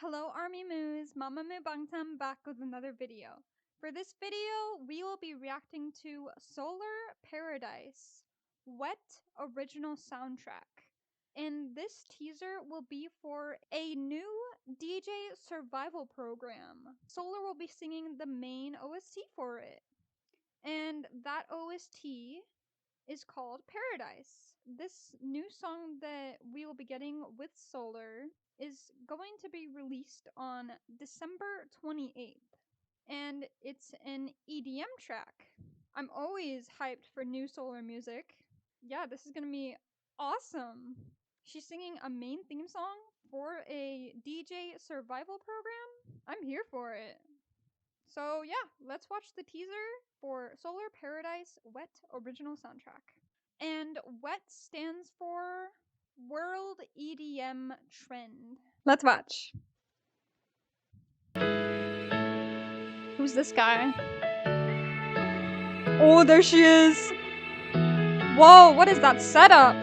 Hello ARMYMOOs, Mamamoo Bangtam back with another video. For this video, we will be reacting to Solar Paradise, Wet Original Soundtrack. And this teaser will be for a new DJ survival program. Solar will be singing the main OST for it. And that OST is called Paradise. This new song that we will be getting with Solar is going to be released on December 28th, and it's an EDM track. I'm always hyped for new Solar music. Yeah, this is gonna be awesome. She's singing a main theme song for a DJ survival program. I'm here for it. So yeah, let's watch the teaser for Solar Paradise Wet Original Soundtrack. And WET stands for World EDM Trend. Let's watch. Who's this guy? Oh, there she is. Whoa, what is that setup?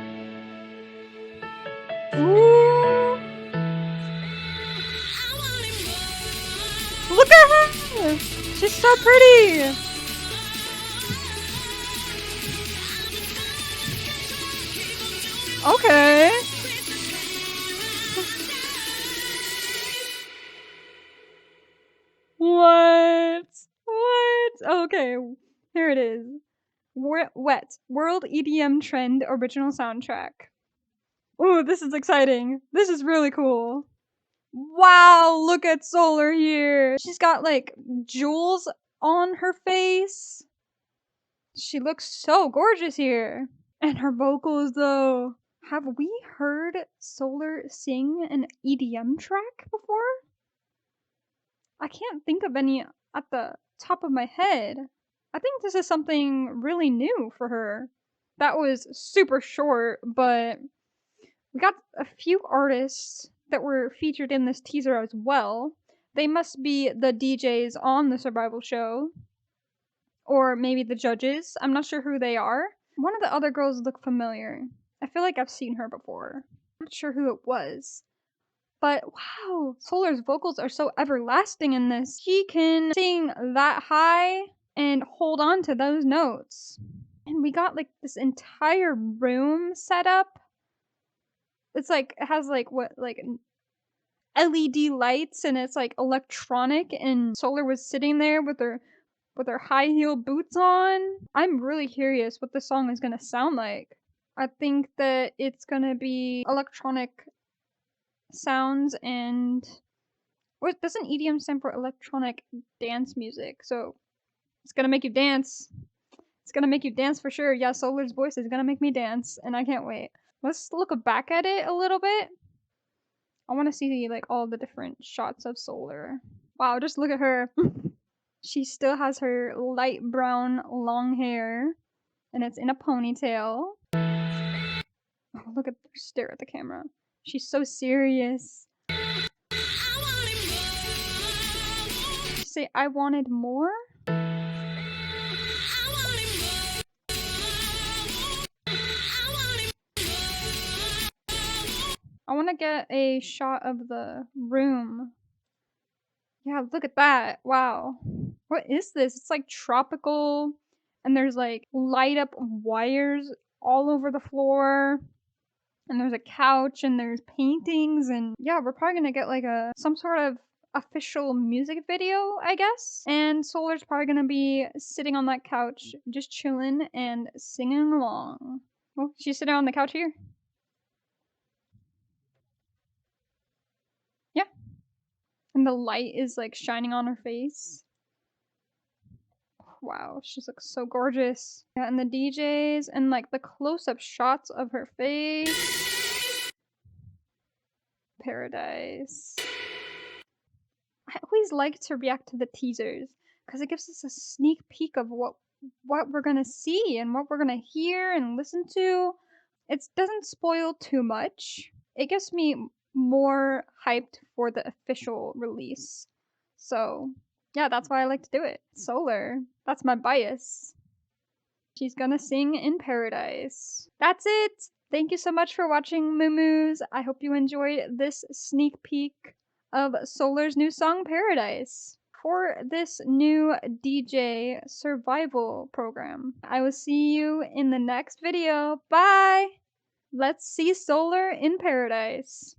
Ooh. Look at her. She's so pretty. Okay. What? Okay, here it is. WET, World EDM Trend Original Soundtrack. Ooh, this is exciting. This is really cool. Wow, look at Solar here. She's got like jewels on her face. She looks so gorgeous here. And her vocals though. Have we heard Solar sing an EDM track before? I can't think of any at the top of my head. I think this is something really new for her. That was super short, but we got a few artists that were featured in this teaser as well. They must be the DJs on the survival show. Or maybe the judges. I'm not sure who they are. One of the other girls look familiar. I feel like I've seen her before. I'm not sure who it was. But wow, Solar's vocals are so everlasting in this. She can sing that high and hold on to those notes. And we got like this entire room set up. It's like, it has like LED lights and it's like electronic, and Solar was sitting there with her high heel boots on. I'm really curious what this song is gonna sound like. I think that it's gonna be electronic sounds and what doesn't EDM stand for electronic dance music? So it's gonna make you dance. It's gonna make you dance for sure. Yeah, Solar's voice is gonna make me dance, and I can't wait. Let's look back at it a little bit. I want to see like all the different shots of Solar. Wow, just look at her. She still has her light brown long hair, and it's in a ponytail. Oh, look at her stare at the camera. She's so serious. She say, "I wanted more." I want to get a shot of the room. Yeah, look at that. Wow. What is this? It's like tropical, and there's like light up wires all over the floor. And there's a couch and there's paintings, and yeah, we're probably gonna get like some sort of official music video, I guess. And Solar's probably gonna be sitting on that couch, just chilling and singing along. Oh, she's sitting on the couch here. Yeah. And the light is like shining on her face. Wow, she looks so gorgeous. Yeah, and the DJs and like the close-up shots of her face. Paradise. I always like to react to the teasers because it gives us a sneak peek of what we're gonna see and what we're gonna hear and listen to. It doesn't spoil too much. It gets me more hyped for the official release. So yeah, that's why I like to do it. Solar. That's my bias. She's gonna sing in Paradise. That's it! Thank you so much for watching, Moo-Moos. I hope you enjoyed this sneak peek of Solar's new song Paradise for this new DJ survival program. I will see you in the next video. Bye! Let's see Solar in Paradise.